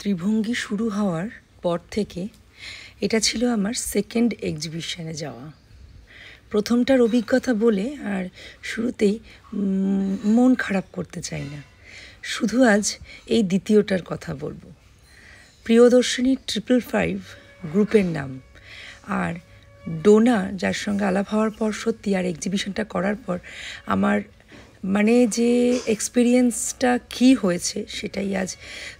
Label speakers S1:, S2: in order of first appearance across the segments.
S1: ত্রিভঙ্গি শুরু হওয়ার পর থেকে এটা ছিল আমার সেকেন্ড এক্সিবিশনে যাওয়া। প্রথমটার অভিজ্ঞতা বলে আর শুরুতেই মন খারাপ করতে চাই না, শুধু আজ এই দ্বিতীয়টার কথা বলবো। প্রিয়দর্শিনী 555 গ্রুপের নাম, আর ডোনা যার সঙ্গে আলাপ হওয়ার পর সত্যি আর এক্সিবিশনটা করার পর আমার যে এক্সপিরিয়েন্সটা কী হয়েছে সেটাই আজ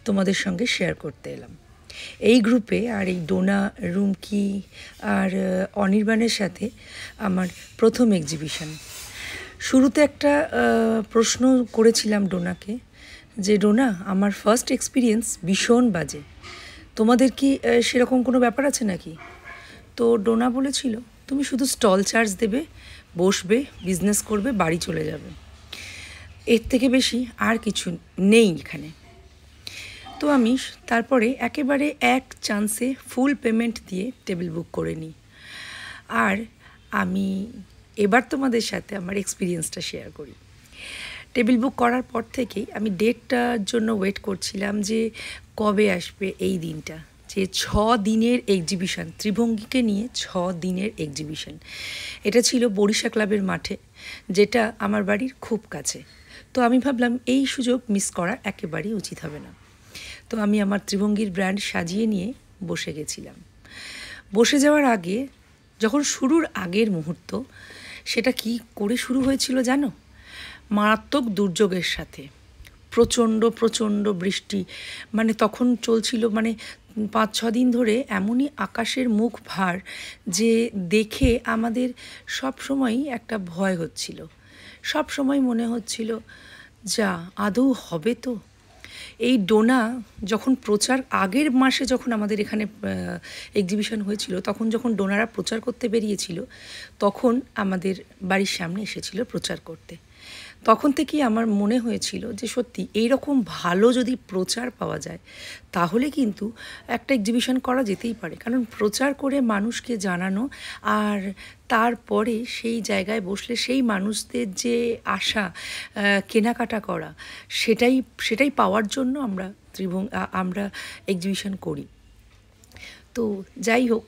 S1: তোমাদের সঙ্গে শেয়ার করতে এলাম। এই গ্রুপে আর এই ডোনা, রুমকি আর অনির্বাণের সাথে আমার প্রথম এক্সিবিশন। শুরুতে একটা প্রশ্ন করেছিলাম ডোনাকে যে, ডোনা, আমার ফার্স্ট এক্সপিরিয়েন্স ভীষণ বাজে, তোমাদের কি সেরকম কোনো ব্যাপার আছে নাকি? তো ডোনা বলেছিল, তুমি শুধু স্টল চার্জ দেবে, বসবে, বিজনেস করবে, বাড়ি চলে যাবে, এর থেকে বেশি আর কিছু নেই এখানে। তো আমি তারপরে একেবারে এক চান্সে ফুল পেমেন্ট দিয়ে টেবিল বুক করে নিই। আর আমি এবার তোমাদের সাথে আমার এক্সপিরিয়েন্সটা শেয়ার করি। টেবিল বুক করার পর থেকেই আমি ডেটটার জন্য ওয়েট করছিলাম যে কবে আসবে এই দিনটা, যে 6 দিনের এক্সিবিশন, ত্রিভঙ্গিকে নিয়ে 6 দিনের এক্সিবিশন। এটা ছিল বরিশা ক্লাবের মাঠে, যেটা আমার বাড়ির খুব কাছে। তো আমি ভাবলাম এই সুযোগ মিস করা একেবারেই উচিত হবে না। তো আমি আমার ত্রিভঙ্গির ব্র্যান্ড সাজিয়ে নিয়ে বসে গেছিলাম। বসে যাওয়ার আগে, যখন শুরুর আগের মুহূর্ত, সেটা কি করে শুরু হয়েছিল জানো? মারাত্মক দুর্যোগের সাথে। প্রচণ্ড বৃষ্টি, তখন চলছিল 5-6 দিন ধরে এমনই আকাশের মুখ ভার যে দেখে আমাদের সব সময়ই একটা ভয় হচ্ছিল। সব সময় মনে হচ্ছিল, যা আদৌ হবে তো? এই ডোনা যখন প্রচার, আগের মাসে যখন আমাদের এখানে এক্সিবিশন হয়েছিল, তখন যখন ডোনারা প্রচার করতে বেরিয়েছিল, তখন আমাদের বাড়ির সামনে এসেছিল প্রচার করতে। তখন থেকেই আমার মনে হয়েছিল যে সত্যি এইরকম ভালো যদি প্রচার পাওয়া যায়, তাহলে কিন্তু একটা এক্সিবিশন করা যেতেই পারে। কারণ প্রচার করে মানুষকে জানানো, আর তারপরে সেই জায়গায় বসলে সেই মানুষদের যে আশা কেনাকাটা করা, সেটাই পাওয়ার জন্য আমরা এক্সিবিশন করি। তো যাই হোক,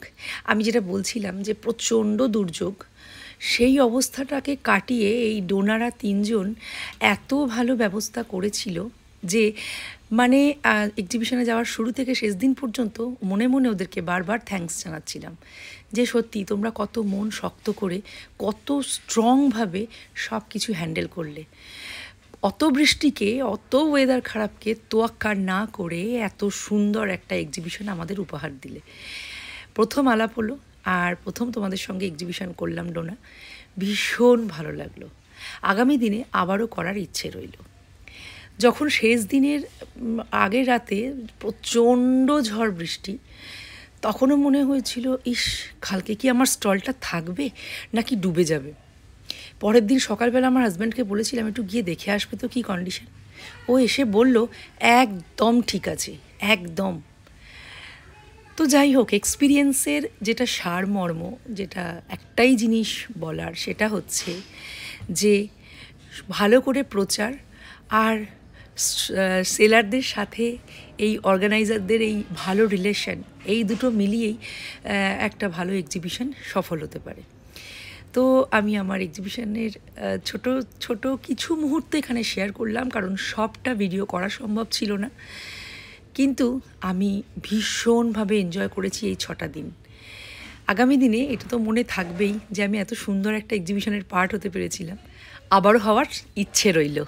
S1: আমি যেটা বলছিলাম যে প্রচণ্ড দুর্যোগ, সেই অবস্থাটাকে কাটিয়ে এই ডোনারা 3 জন এত ভালো ব্যবস্থা করেছিল যে এক্সিবিশনে যাওয়ার শুরু থেকে শেষ দিন পর্যন্ত মনে মনে ওদেরকে বারবার থ্যাঙ্কস জানাচ্ছিলাম যে সত্যি তোমরা কত মন শক্ত করে, কত স্ট্রংভাবে সব কিছু হ্যান্ডেল করলে। অত বৃষ্টিকে, অত ওয়েদার খারাপকে তোয়াক্কা না করে এত সুন্দর একটা এক্সিবিশন আমাদের উপহার দিলে। প্রথম আলাপ হলো, আর প্রথম তোমাদের সঙ্গে এক্সিবিশন করলাম ডোনা, ভীষণ ভালো লাগলো। আগামী দিনে আবারও করার ইচ্ছে রইল। যখন শেষ দিনের আগের রাতে প্রচণ্ড ঝড় বৃষ্টি, তখনও মনে হয়েছিল, ইস, কালকে কি আমার স্টলটা থাকবে নাকি ডুবে যাবে। পরের দিন সকালবেলা আমার হাজব্যান্ডকে বলেছিলাম একটু গিয়ে দেখে আসবে তো কী কন্ডিশন। ও এসে বলল, একদম ঠিক আছে, একদম। তো যাই হোক, এক্সপিরিয়েন্সের যেটা সারমর্ম, যেটা একটাই জিনিস বলার, সেটা হচ্ছে যে ভালো করে প্রচার আর সেলারদের সাথে এই অর্গানাইজারদের এই ভালো রিলেশন, এই দুটো মিলিয়েই একটা ভালো এক্সিবিশন সফল হতে পারে। তো আমি আমার এক্সিবিশনের ছোট কিছু মুহূর্ত এখানে শেয়ার করলাম, কারণ সবটা ভিডিও করা সম্ভব ছিল না। কিন্তু আমি ভীষণভাবে এনজয় করেছি এই 6টা দিন। আগামী দিনে এটা তো মনে থাকবেই যে আমি এত সুন্দর একটা এক্সিবিশনের পার্ট হতে পেরেছিলাম। আবারও হওয়ার ইচ্ছে রইল।